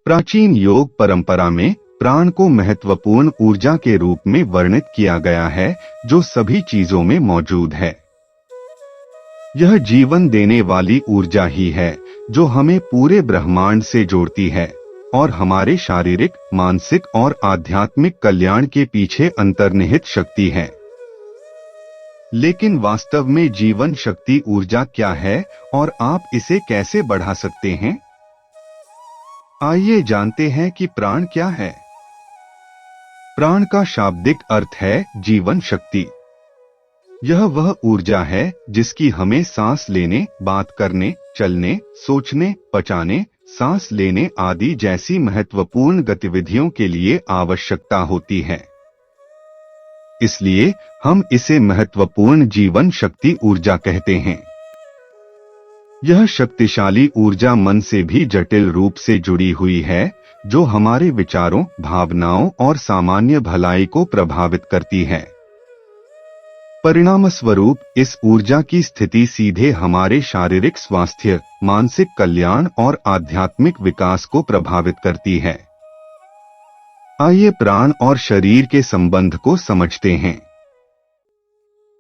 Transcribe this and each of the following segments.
प्राचीन योग परंपरा में प्राण को महत्वपूर्ण ऊर्जा के रूप में वर्णित किया गया है, जो सभी चीजों में मौजूद है। यह जीवन देने वाली ऊर्जा ही है जो हमें पूरे ब्रह्मांड से जोड़ती है और हमारे शारीरिक, मानसिक और आध्यात्मिक कल्याण के पीछे अंतर्निहित शक्ति है। लेकिन वास्तव में जीवन शक्ति ऊर्जा क्या है और आप इसे कैसे बढ़ा सकते हैं? आइए जानते हैं कि प्राण क्या है। प्राण का शाब्दिक अर्थ है जीवन शक्ति। यह वह ऊर्जा है जिसकी हमें सांस लेने, बात करने, चलने, सोचने, पचाने, सांस लेने आदि जैसी महत्वपूर्ण गतिविधियों के लिए आवश्यकता होती है। इसलिए हम इसे महत्वपूर्ण जीवन शक्ति ऊर्जा कहते हैं। यह शक्तिशाली ऊर्जा मन से भी जटिल रूप से जुड़ी हुई है, जो हमारे विचारों, भावनाओं और सामान्य भलाई को प्रभावित करती है। परिणामस्वरूप इस ऊर्जा की स्थिति सीधे हमारे शारीरिक स्वास्थ्य, मानसिक कल्याण और आध्यात्मिक विकास को प्रभावित करती है। आइए प्राण और शरीर के संबंध को समझते हैं।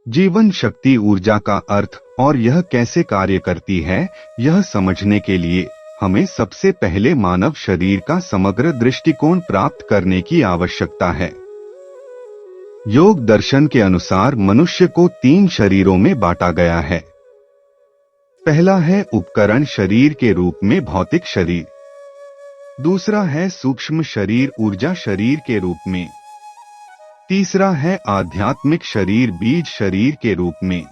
जीवन शक्ति ऊर्जा का अर्थ और यह कैसे कार्य करती है, यह समझने के लिए हमें सबसे पहले मानव शरीर का समग्र दृष्टिकोण प्राप्त करने की आवश्यकता है। योग दर्शन के अनुसार मनुष्य को 3 शरीरों में बांटा गया है। पहला है उपकरण शरीर के रूप में भौतिक शरीर। दूसरा है सूक्ष्म शरीर ऊर्जा शरीर के रूप में। तीसरा है आध्यात्मिक शरीर बीज शरीर के रूप में।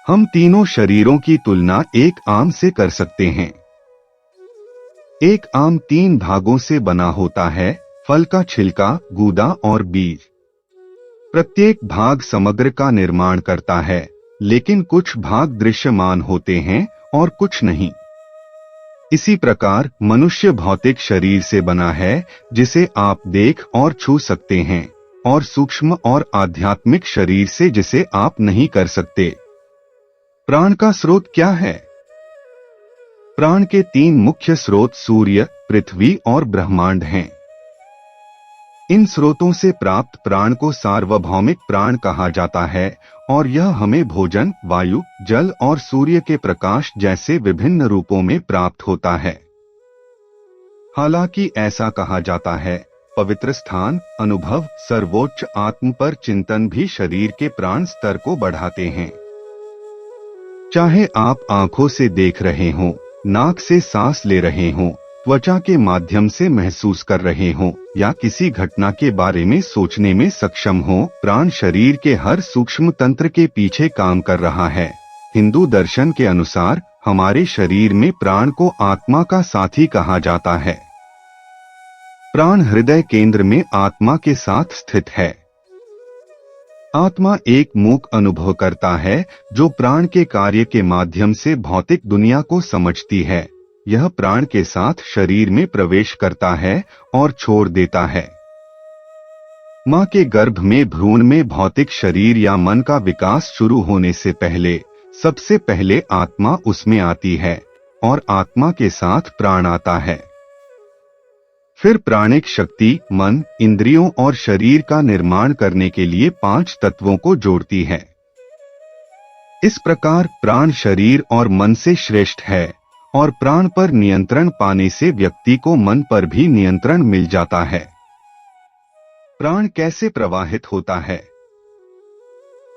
हम तीनों शरीरों की तुलना एक आम से कर सकते हैं। एक आम 3 भागों से बना होता है, फल का छिलका, गूदा और बीज। प्रत्येक भाग समग्र का निर्माण करता है, लेकिन कुछ भाग दृश्यमान होते हैं और कुछ नहीं। इसी प्रकार मनुष्य भौतिक शरीर से बना है, जिसे आप देख और छू सकते हैं, और सूक्ष्म और आध्यात्मिक शरीर से जिसे आप नहीं कर सकते। प्राण का स्रोत क्या है? प्राण के 3 मुख्य स्रोत सूर्य, पृथ्वी और ब्रह्मांड हैं। इन स्रोतों से प्राप्त प्राण को सार्वभौमिक प्राण कहा जाता है और यह हमें भोजन, वायु, जल और सूर्य के प्रकाश जैसे विभिन्न रूपों में प्राप्त होता है। हालांकि ऐसा कहा जाता है, पवित्र स्थान, अनुभव, सर्वोच्च आत्म पर चिंतन भी शरीर के प्राण स्तर को बढ़ाते हैं। चाहे आप आंखों से देख रहे हों, नाक से सांस ले रहे हों, त्वचा के माध्यम से महसूस कर रहे हों या किसी घटना के बारे में सोचने में सक्षम हों, प्राण शरीर के हर सूक्ष्म तंत्र के पीछे काम कर रहा है। हिंदू दर्शन के अनुसार हमारे शरीर में प्राण को आत्मा का साथी कहा जाता है। प्राण हृदय केंद्र में आत्मा के साथ स्थित है। आत्मा एक मूक अनुभव करता है जो प्राण के कार्य के माध्यम से भौतिक दुनिया को समझती है। यह प्राण के साथ शरीर में प्रवेश करता है और छोड़ देता है। मां के गर्भ में भ्रूण में भौतिक शरीर या मन का विकास शुरू होने से पहले सबसे पहले आत्मा उसमें आती है और आत्मा के साथ प्राण आता है। फिर प्राणिक शक्ति मन, इंद्रियों और शरीर का निर्माण करने के लिए 5 तत्वों को जोड़ती है। इस प्रकार प्राण शरीर और मन से श्रेष्ठ है और प्राण पर नियंत्रण पाने से व्यक्ति को मन पर भी नियंत्रण मिल जाता है। प्राण कैसे प्रवाहित होता है?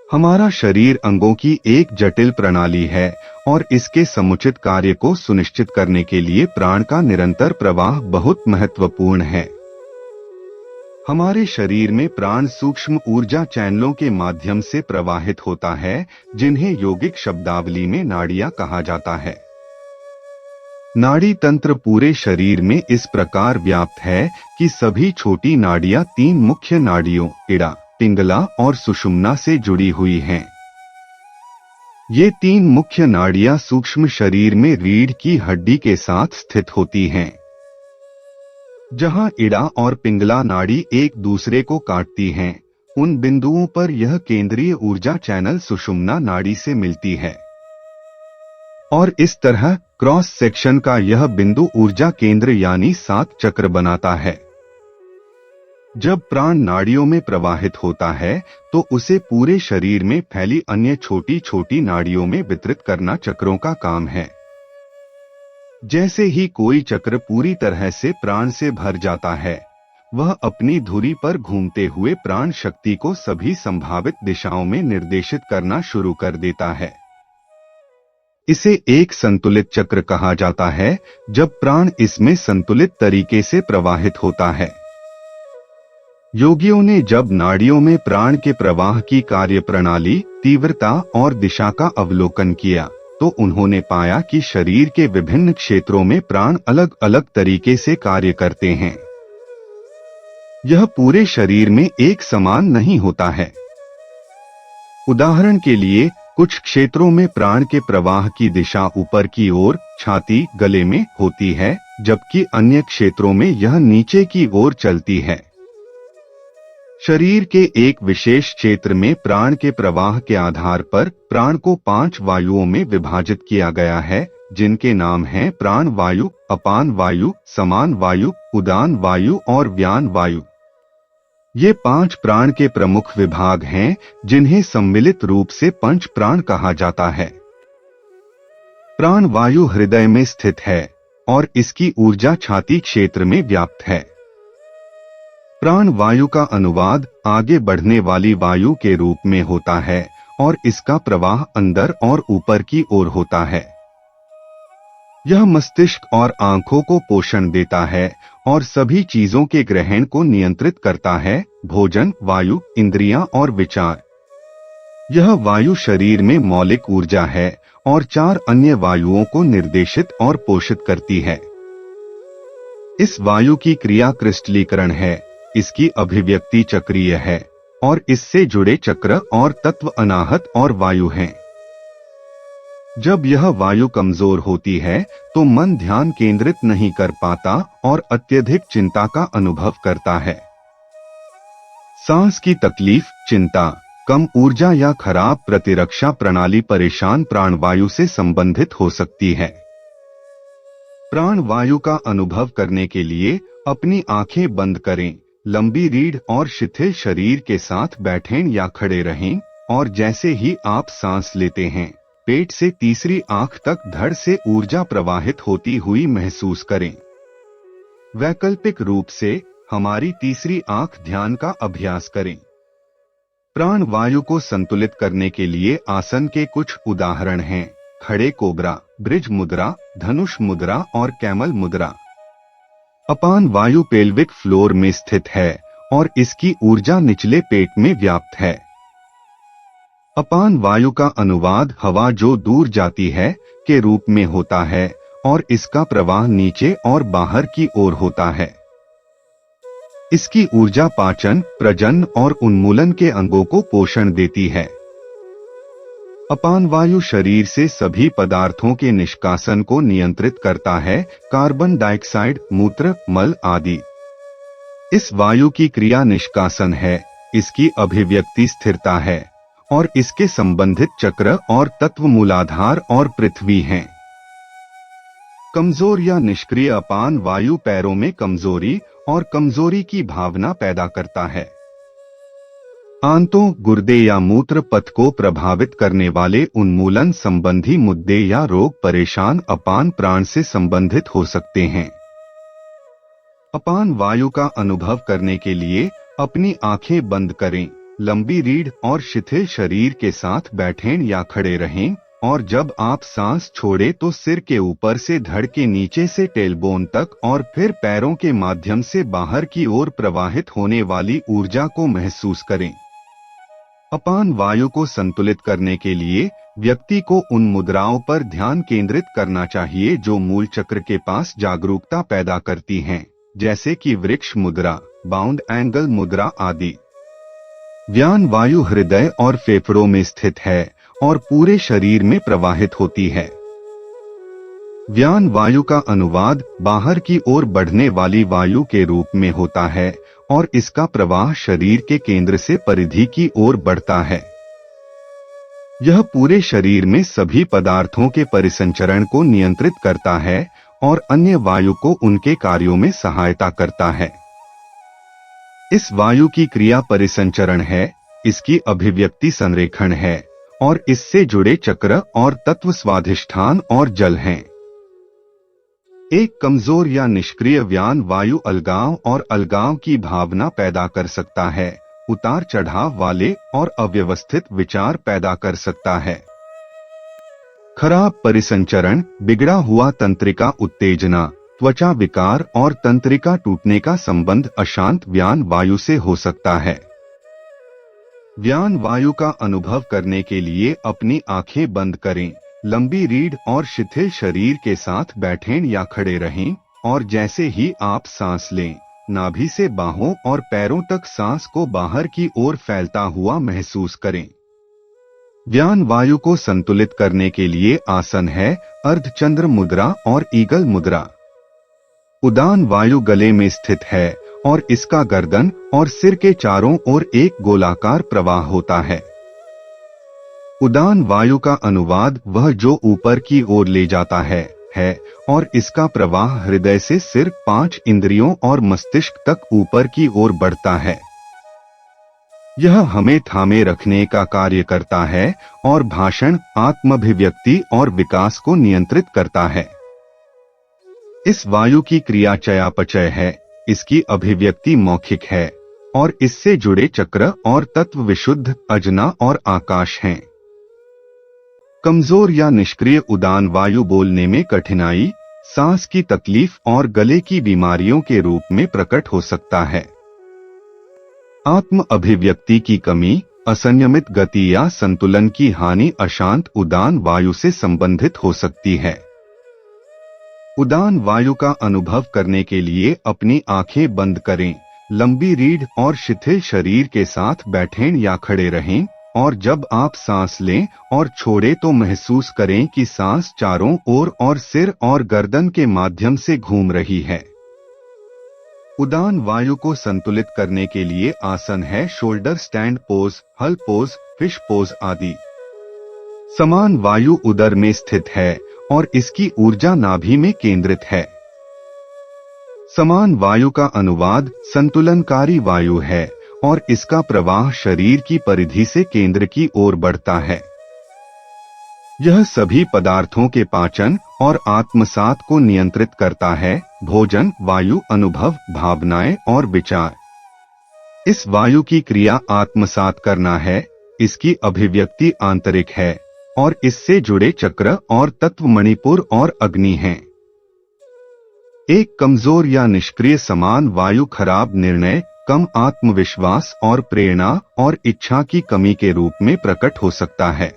हमारा शरीर अंगों की एक जटिल प्रणाली है और इसके समुचित कार्य को सुनिश्चित करने के लिए प्राण का निरंतर प्रवाह बहुत महत्वपूर्ण है। हमारे शरीर में प्राण सूक्ष्म ऊर्जा चैनलों के माध्यम से प्रवाहित होता है, जिन्हें योगिक शब्दावली में नाड़ियां कहा जाता है। नाड़ी तंत्र पूरे शरीर में इस प्रकार व्याप्त है कि सभी छोटी नाड़ियां 3 मुख्य नाड़ियों इड़ा, पिंगला और सुषुम्ना से जुड़ी हुई हैं। ये 3 मुख्य नाड़ियां सूक्ष्म शरीर में रीढ़ की हड्डी के साथ स्थित होती हैं। जहां इड़ा और पिंगला नाड़ी एक दूसरे को काटती हैं, उन बिंदुओं पर यह केंद्रीय ऊर्जा चैनल सुषुम्ना नाड़ी से मिलती है। और इस तरह क्रॉस सेक्शन का यह बिंदु ऊर्जा केंद्र यानी 7 चक्र बनाता है। जब प्राण नाड़ियों में प्रवाहित होता है तो उसे पूरे शरीर में फैली अन्य छोटी छोटी नाड़ियों में वितरित करना चक्रों का काम है। जैसे ही कोई चक्र पूरी तरह से प्राण से भर जाता है, वह अपनी धुरी पर घूमते हुए प्राण शक्ति को सभी संभावित दिशाओं में निर्देशित करना शुरू कर देता है। इसे एक संतुलित चक्र कहा जाता है जब प्राण इसमें संतुलित तरीके से प्रवाहित होता है। योगियों ने जब नाड़ियों में प्राण के प्रवाह की कार्यप्रणाली, तीव्रता और दिशा का अवलोकन किया तो उन्होंने पाया कि शरीर के विभिन्न क्षेत्रों में प्राण अलग अलग तरीके से कार्य करते हैं। यह पूरे शरीर में एक समान नहीं होता है। उदाहरण के लिए, कुछ क्षेत्रों में प्राण के प्रवाह की दिशा ऊपर की ओर, छाती, गले में होती है, जबकि अन्य क्षेत्रों में यह नीचे की ओर चलती है। शरीर के एक विशेष क्षेत्र में प्राण के प्रवाह के आधार पर प्राण को 5 वायुओं में विभाजित किया गया है, जिनके नाम हैं प्राण वायु, अपान वायु, समान वायु, उदान वायु और व्यान वायु। ये 5 प्राण के प्रमुख विभाग हैं, जिन्हें सम्मिलित रूप से पंच प्राण कहा जाता है। प्राण वायु हृदय में स्थित है और इसकी ऊर्जा छाती क्षेत्र में व्याप्त है। प्राण वायु का अनुवाद आगे बढ़ने वाली वायु के रूप में होता है और इसका प्रवाह अंदर और ऊपर की ओर होता है। यह मस्तिष्क और आंखों को पोषण देता है और सभी चीजों के ग्रहण को नियंत्रित करता है, भोजन, वायु, इंद्रियां और विचार। यह वायु शरीर में मौलिक ऊर्जा है और 4 अन्य वायुओं को निर्देशित और पोषित करती है। इस वायु की क्रिया क्रिस्टलीकरण है, इसकी अभिव्यक्ति चक्रीय है और इससे जुड़े चक्र और तत्व अनाहत और वायु हैं। जब यह वायु कमजोर होती है तो मन ध्यान केंद्रित नहीं कर पाता और अत्यधिक चिंता का अनुभव करता है। सांस की तकलीफ, चिंता, कम ऊर्जा या खराब प्रतिरक्षा प्रणाली परेशान प्राणवायु से संबंधित हो सकती है। प्राण वायु का अनुभव करने के लिए अपनी आंखें बंद करें, लंबी रीढ़ और शिथिल शरीर के साथ बैठें या खड़े रहें और जैसे ही आप सांस लेते हैं, पेट से तीसरी आंख तक धड़ से ऊर्जा प्रवाहित होती हुई महसूस करें। वैकल्पिक रूप से हमारी तीसरी आंख ध्यान का अभ्यास करें। प्राण वायु को संतुलित करने के लिए आसन के कुछ उदाहरण हैं: खड़े कोबरा, ब्रिज मुद्रा, धनुष मुद्रा और कैमल मुद्रा। अपान वायु पेल्विक फ्लोर में स्थित है और इसकी ऊर्जा निचले पेट में व्याप्त है। अपान वायु का अनुवाद हवा जो दूर जाती है के रूप में होता है और इसका प्रवाह नीचे और बाहर की ओर होता है। इसकी ऊर्जा पाचन, प्रजनन और उन्मूलन के अंगों को पोषण देती है। अपान वायु शरीर से सभी पदार्थों के निष्कासन को नियंत्रित करता है, कार्बन डाइऑक्साइड, मूत्र, मल आदि। इस वायु की क्रिया निष्कासन है, इसकी अभिव्यक्ति स्थिरता है और इसके संबंधित चक्र और तत्व मूलाधार और पृथ्वी हैं। कमजोर या निष्क्रिय अपान वायु पैरों में कमजोरी और कमजोरी की भावना पैदा करता है। आंतों, गुर्दे या मूत्र पथ को प्रभावित करने वाले उन्मूलन संबंधी मुद्दे या रोग परेशान अपान प्राण से संबंधित हो सकते हैं। अपान वायु का अनुभव करने के लिए अपनी आंखें बंद करें, लंबी रीढ़ और शिथिल शरीर के साथ बैठें या खड़े रहें और जब आप सांस छोड़ें तो सिर के ऊपर से धड़ के नीचे से टेलबोन तक और फिर पैरों के माध्यम से बाहर की ओर प्रवाहित होने वाली ऊर्जा को महसूस करें। अपान वायु को संतुलित करने के लिए व्यक्ति को उन मुद्राओं पर ध्यान केंद्रित करना चाहिए जो मूल चक्र के पास जागरूकता पैदा करती हैं, जैसे कि वृक्ष मुद्रा, बाउंड एंगल मुद्रा आदि। व्यान वायु हृदय और फेफड़ों में स्थित है और पूरे शरीर में प्रवाहित होती है। व्यान वायु का अनुवाद बाहर की ओर बढ़ने वाली वायु के रूप में होता है और इसका प्रवाह शरीर के केंद्र से परिधि की ओर बढ़ता है। यह पूरे शरीर में सभी पदार्थों के परिसंचरण को नियंत्रित करता है और अन्य वायु को उनके कार्यों में सहायता करता है। इस वायु की क्रिया परिसंचरण है, इसकी अभिव्यक्ति संरेखण है और इससे जुड़े चक्र और तत्व स्वाधिष्ठान और जल हैं। एक कमजोर या निष्क्रिय व्यान वायु अलगाव और अलगाव की भावना पैदा कर सकता है, उतार चढ़ाव वाले और अव्यवस्थित विचार पैदा कर सकता है। खराब परिसंचरण, बिगड़ा हुआ तंत्रिका उत्तेजना, त्वचा विकार और तंत्रिका टूटने का संबंध अशांत व्यान वायु से हो सकता है। व्यान वायु का अनुभव करने के लिए अपनी आंखें बंद करें, लंबी रीढ़ और शिथिल शरीर के साथ बैठें या खड़े रहें और जैसे ही आप सांस लें, नाभि से बाहों और पैरों तक सांस को बाहर की ओर फैलता हुआ महसूस करें। व्यान वायु को संतुलित करने के लिए आसन है अर्धचंद्र मुद्रा और ईगल मुद्रा। उदान वायु गले में स्थित है और इसका गर्दन और सिर के चारों ओर एक गोलाकार प्रवाह होता है। उदान वायु का अनुवाद वह जो ऊपर की ओर ले जाता है और इसका प्रवाह हृदय से सिर, 5 इंद्रियों और मस्तिष्क तक ऊपर की ओर बढ़ता है। यह हमें थामे रखने का कार्य करता है और भाषण, आत्माभिव्यक्ति और विकास को नियंत्रित करता है। इस वायु की क्रिया चयापचय है, इसकी अभिव्यक्ति मौखिक है और इससे जुड़े चक्र और तत्व विशुद्ध, अजना और आकाश हैं। कमजोर या निष्क्रिय उदान वायु बोलने में कठिनाई, सांस की तकलीफ और गले की बीमारियों के रूप में प्रकट हो सकता है। आत्म अभिव्यक्ति की कमी, असंयमित गति या संतुलन की हानि अशांत उदान वायु से संबंधित हो सकती है। उदान वायु का अनुभव करने के लिए अपनी आंखें बंद करें, लंबी रीढ़ और शिथिल शरीर के साथ बैठें या खड़े रहें और जब आप सांस लें और छोड़ें तो महसूस करें कि सांस चारों ओर और सिर और गर्दन के माध्यम से घूम रही है। उदान वायु को संतुलित करने के लिए आसन है शोल्डर स्टैंड पोज, हल पोज, फिश पोज आदि। समान वायु उदर में स्थित है और इसकी ऊर्जा नाभि में केंद्रित है। समान वायु का अनुवाद संतुलनकारी वायु है और इसका प्रवाह शरीर की परिधि से केंद्र की ओर बढ़ता है। यह सभी पदार्थों के पाचन और आत्मसात को नियंत्रित करता है, भोजन, वायु, अनुभव, भावनाएं और विचार। इस वायु की क्रिया आत्मसात करना है, इसकी अभिव्यक्ति आंतरिक है और इससे जुड़े चक्र और तत्व मणिपुर और अग्नि हैं। एक कमजोर या निष्क्रिय समान वायु खराब निर्णय, कम आत्मविश्वास और प्रेरणा और इच्छा की कमी के रूप में प्रकट हो सकता है।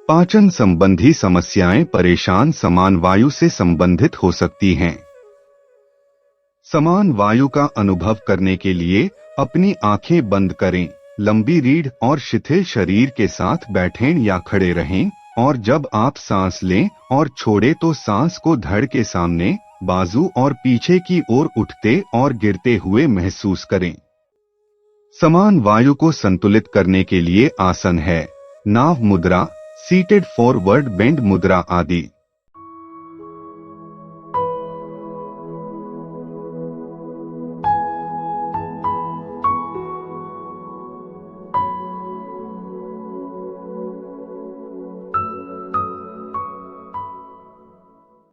पाचन संबंधी समस्याएं परेशान समान वायु से संबंधित हो सकती हैं। समान वायु का अनुभव करने के लिए अपनी आंखें बंद करें, लंबी रीढ़ और शिथिल शरीर के साथ बैठें या खड़े रहें और जब आप सांस लें और छोड़ें तो सांस को धड़ के सामने, बाजू और पीछे की ओर उठते और गिरते हुए महसूस करें। समान वायु को संतुलित करने के लिए आसन है नाव मुद्रा, सीटेड फॉरवर्ड बेंड मुद्रा आदि।